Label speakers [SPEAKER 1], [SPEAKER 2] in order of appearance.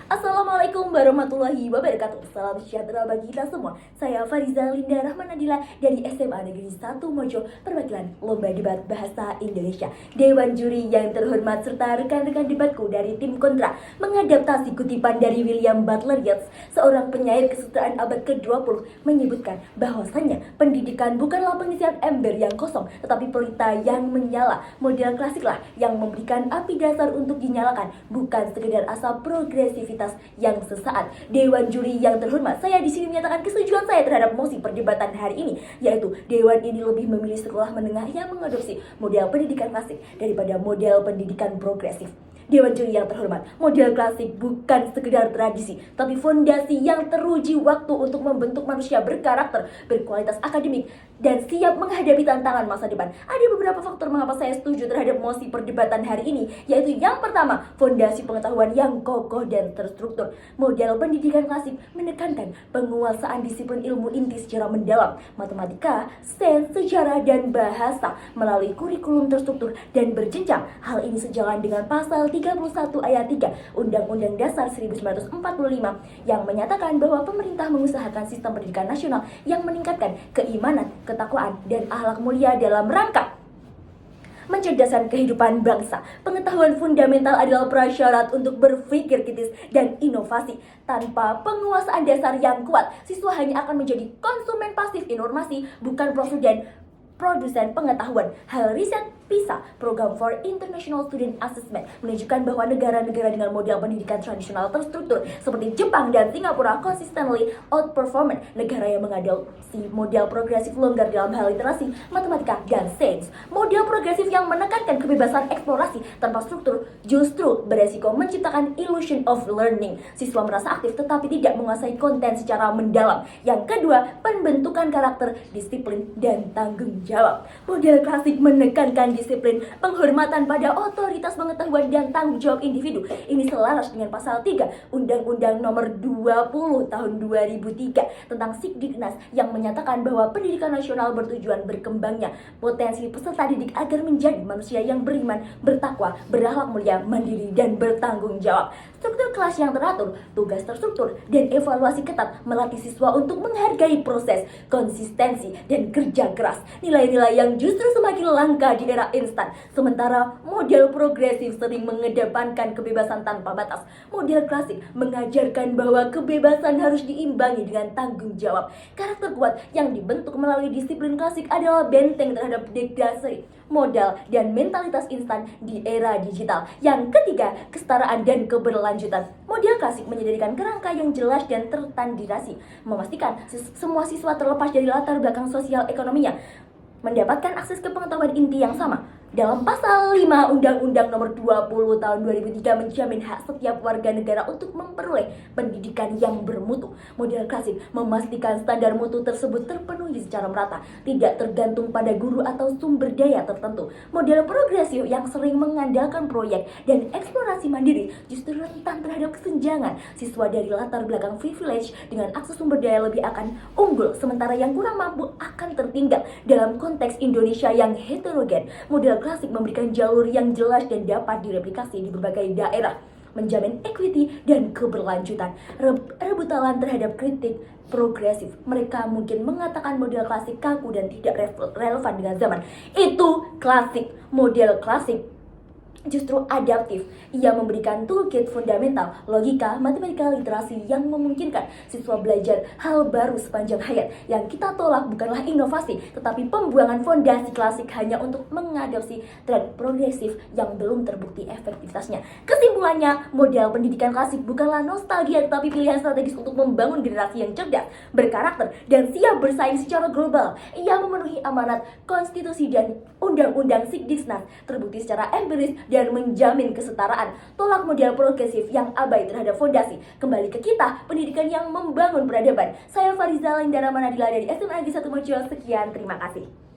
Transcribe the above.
[SPEAKER 1] Assalamualaikum warahmatullahi wabarakatuh. Salam sejahtera bagi kita semua. Saya Fariza Linda Rahmanadila dari SMA Negeri 1 Mojo, perwakilan Lomba Debat Bahasa Indonesia. Dewan juri yang terhormat serta rekan-rekan debatku dari tim kontra mengadaptasi kutipan dari William Butler Yeats, seorang penyair kesusahan abad ke-20, menyebutkan bahwasannya pendidikan bukanlah pengisian ember yang kosong, tetapi pelita yang menyala. Model klasiklah yang memberikan api dasar untuk dinyalakan, bukan sekedar asap progresivitas yang sesaat. Dewan juri yang terhormat, saya di sini menyatakan kesetujuan saya terhadap mosi perdebatan hari ini, yaitu dewan ini lebih memilih sekolah menengah yang mengadopsi model pendidikan klasik daripada model pendidikan progresif. Dewan juri yang terhormat, model klasik bukan sekedar tradisi, tapi fondasi yang teruji waktu untuk membentuk manusia berkarakter, berkualitas akademik, dan siap menghadapi tantangan masa depan. Ada beberapa faktor mengapa saya setuju terhadap mosi perdebatan hari ini, yaitu yang pertama, fondasi pengetahuan yang kokoh dan terstruktur. Model pendidikan klasik menekankan penguasaan disiplin ilmu inti secara mendalam, matematika, sains, sejarah, dan bahasa melalui kurikulum terstruktur dan berjenjang. Hal ini sejalan dengan pasal 31 ayat 3 Undang-Undang Dasar 1945 yang menyatakan bahwa pemerintah mengusahakan sistem pendidikan nasional yang meningkatkan keimanan, ketakwaan, dan akhlak mulia dalam rangka mencerdaskan kehidupan bangsa. Pengetahuan fundamental adalah prasyarat untuk berpikir kritis dan inovasi. Tanpa penguasaan dasar yang kuat, siswa hanya akan menjadi konsumen pasif informasi, bukan produsen pengetahuan. Hal riset PISA, Program for International Student Assessment, menunjukkan bahwa negara-negara dengan model pendidikan tradisional terstruktur seperti Jepang dan Singapura consistently outperform negara yang mengadopsi model progresif longgar dalam hal literasi, matematika, dan sains. Model progresif yang menekankan kebebasan eksplorasi tanpa struktur justru beresiko menciptakan illusion of learning. Siswa merasa aktif tetapi tidak menguasai konten secara mendalam. Yang kedua, pembentukan karakter, disiplin, dan tanggung jawab. Model klasik menekankan disiplin, penghormatan pada otoritas pengetahuan, dan tanggung jawab individu. Ini selaras dengan pasal 3 Undang-Undang Nomor 20 Tahun 2003 tentang Sikdiknas yang menyatakan bahwa pendidikan nasional bertujuan berkembangnya potensi peserta didik agar menjadi manusia yang beriman, bertakwa, berakhlak mulia, mandiri, dan bertanggung jawab. Struktur kelas yang teratur, tugas terstruktur, dan evaluasi ketat melatih siswa untuk menghargai proses, konsistensi, dan kerja keras. Nilai-nilai yang justru semakin langka di era instan. Sementara model progresif sering mengedepankan kebebasan tanpa batas. Model klasik mengajarkan bahwa kebebasan harus diimbangi dengan tanggung jawab. Karakter kuat yang dibentuk melalui disiplin klasik adalah benteng terhadap degradasi modal dan mentalitas instan di era digital. Yang ketiga, kesetaraan dan keberlanjutan. Model klasik menyediakan kerangka yang jelas dan terstandarisasi, memastikan semua siswa terlepas dari latar belakang sosial ekonominya mendapatkan akses ke pengetahuan inti yang sama. Dalam pasal 5 Undang-Undang Nomor 20 Tahun 2003 menjamin hak setiap warga negara untuk memperoleh pendidikan yang bermutu. Model klasik memastikan standar mutu tersebut terpenuhi secara merata, tidak tergantung pada guru atau sumber daya tertentu. Model progresif yang sering mengandalkan proyek dan eksplorasi mandiri justru rentan terhadap kesenjangan. Siswa dari latar belakang privilege dengan akses sumber daya lebih akan unggul, sementara yang kurang mampu akan tertinggal. Dalam konteks Indonesia yang heterogen, model klasik memberikan jalur yang jelas dan dapat direplikasi di berbagai daerah, menjamin equity dan keberlanjutan. Rebutan terhadap kritik progresif, mereka mungkin mengatakan model klasik kaku dan tidak relevan dengan zaman. Itu klasik. Model klasik justru adaptif. Ia memberikan toolkit fundamental, logika, matematika, literasi yang memungkinkan siswa belajar hal baru sepanjang hayat. Yang kita tolak bukanlah inovasi, tetapi pembuangan fondasi klasik hanya untuk mengadopsi tren progresif yang belum terbukti efektivitasnya. Kesimpulannya, model pendidikan klasik bukanlah nostalgia, tetapi pilihan strategis untuk membangun generasi yang cerdas, berkarakter, dan siap bersaing secara global. Ia memenuhi amanat konstitusi dan undang-undang Sikdiknas, terbukti secara empiris dan menjamin kesetaraan. Tolak model progresif yang abai terhadap fondasi. Kembali ke kita, pendidikan yang membangun peradaban. Saya Fariza Linda Rahmanadila dari SMA Negeri 1 Mojo. Sekian, terima kasih.